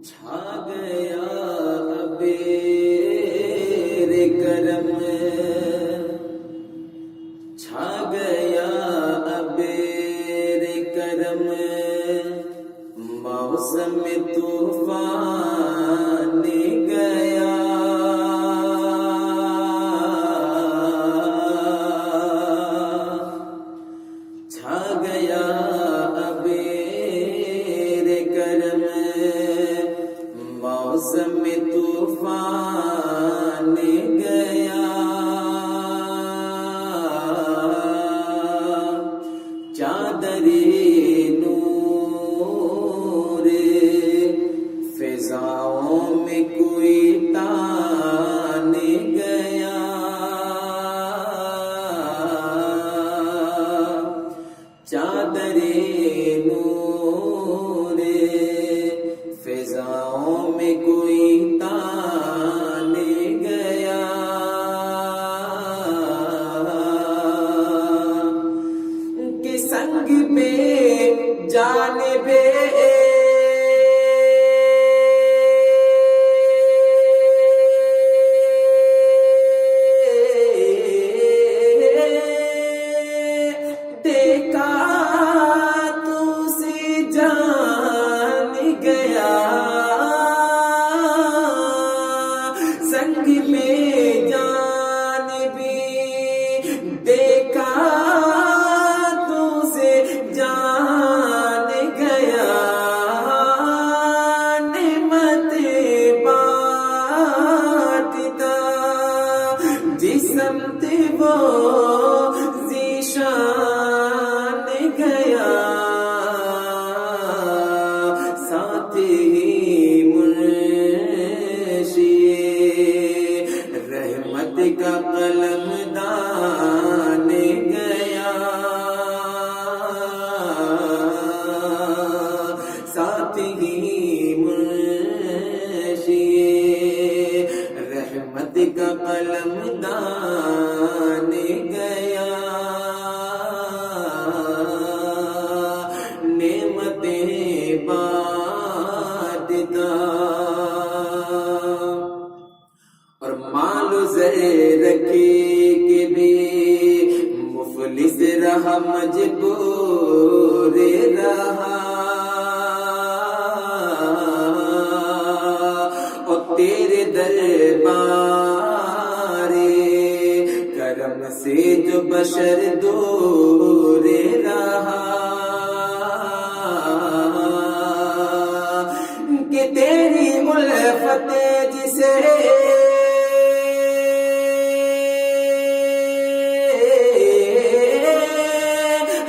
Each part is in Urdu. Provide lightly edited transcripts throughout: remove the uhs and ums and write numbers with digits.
چھا گیا ابیر کرم، چھا گیا ابیر کرم، موسم طوفان گیا، چھا گیا ابیر کرم، موسم طوفان گیا، چادر نور فضاؤں میں کوئی تان گیا، چادر نور فضاؤں میں کوئی تان گیا، کہ سنگ پہ جانب دیکھا تو سے جان گیا، سنگ میں جان بھی دیکھا تو سے جان گیا، نعمت بانٹتا جس سمت وہ ذیشان گیا، ساتھ ہی منشی رحمت کا قلم دان گیا، ساتھ ہی منشی رحمت کا قلم دان گیا، نعمتیں بانٹتا، اور مال و زر رکھے کے بھی مفلس رہا، مجبور رہا، اور تیرے دربار کرم سے جو بشر دور رہا، کہ تیری الفت جسے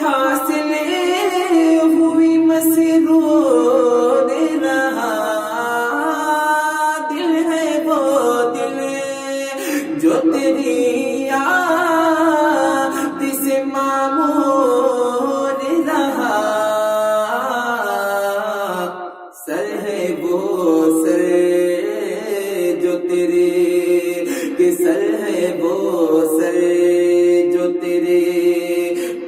حاصل ہوئی مسرور رہا، دل ہے وہ دل جو تیری یاد سے معمور رہا، سر ہے وہ سر جو تیرے، کہ سر ہے وہ سر جو تیرے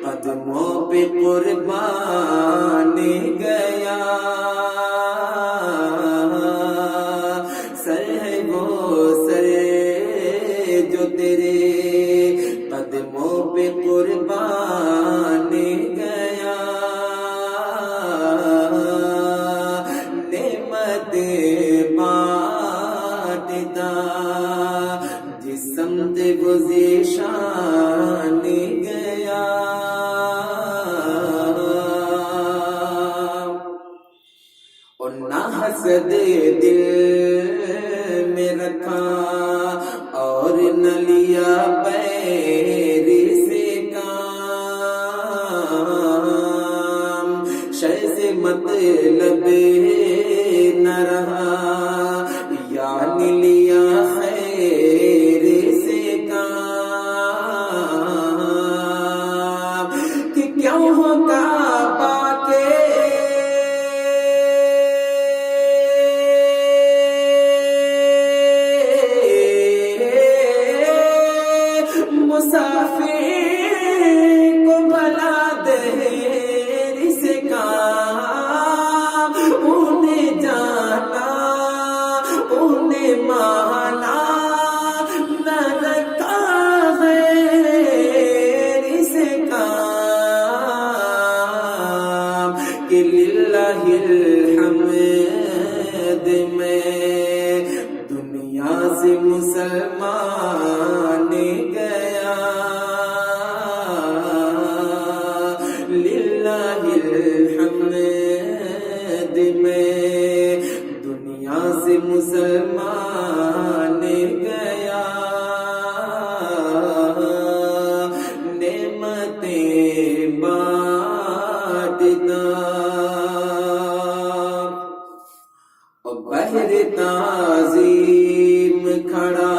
قدموں پہ قربان گیا، سر ہے وہ سر جو تیرے قدموں پہ قربان گیا، نعمت بانٹتا جس سمت وہ ذیشان گیا، اور نہ حسد دل میں رکھا، اور نہ لیا پیر سے کام، شے سے مطلب نہ رہا، یعنی لیا خیر سے کام، کہ کیوں ہوگا باقی مسافر کو بلا دیر سے کام انہیں جانا انہیں مانا نہ رکھا غیر سے کام کہ للہ الحمد میں دنیا سے مسلمان گیا للہ الحمد میں دنیا سے مسلمان گیا نعمتیں بانٹتا اور بحر تعظیم کھڑا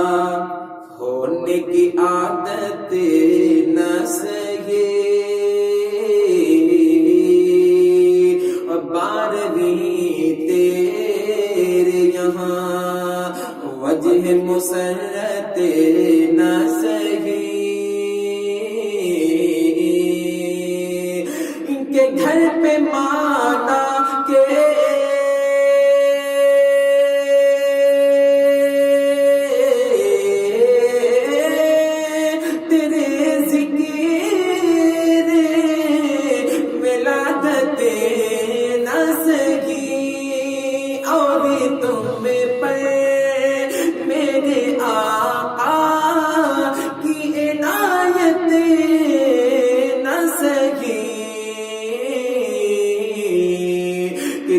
ہونے کی عادت نہ سہی اور بارہویں تیرے یہاں وجہ مسرت نہ سہی ان کے گھر پہ مانا کہ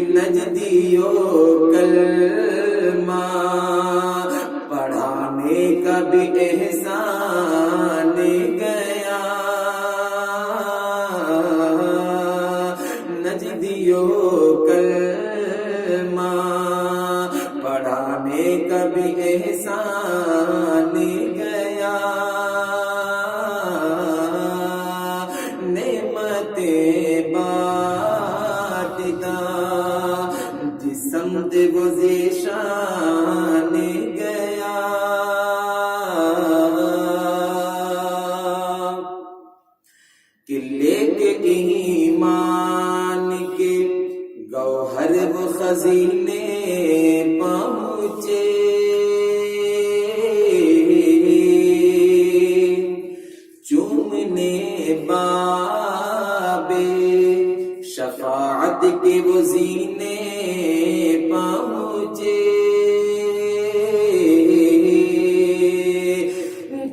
نجدیو کلمہ پڑھانے کا بھی احسان گیا نجدیو کلمہ پڑھانے کا بھی احسان گیا نعمتیں بانٹتا سمت وہ ذیشان گیا کہ لے کے ایمان کے گوہر وہ خزینے پہنچے چومنے بابے شفاعت کے وہ زینے پہنچے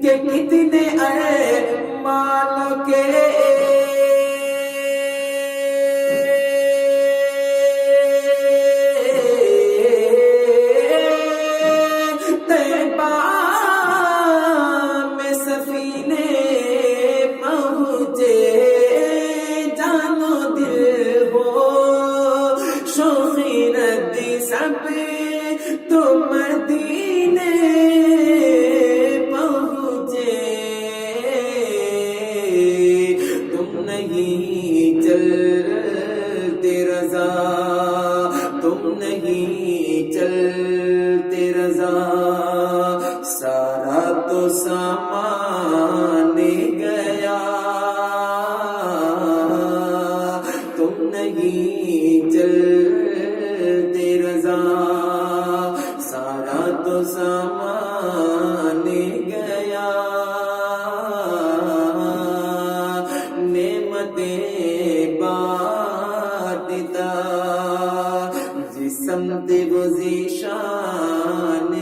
کہ کتنے ارمان کے طیبہ میں سفینے پہنچے جانو دل ہو شوقی ردی سب تو مدینے پہنچے تم نہیں چلتے رضا تم نہیں چلتے رضا سارا تو سامان گیا تم نہیں چلتے رضا سارا تو سامان گیا نعمتیں بانٹتا جس سمت وہ ذیشان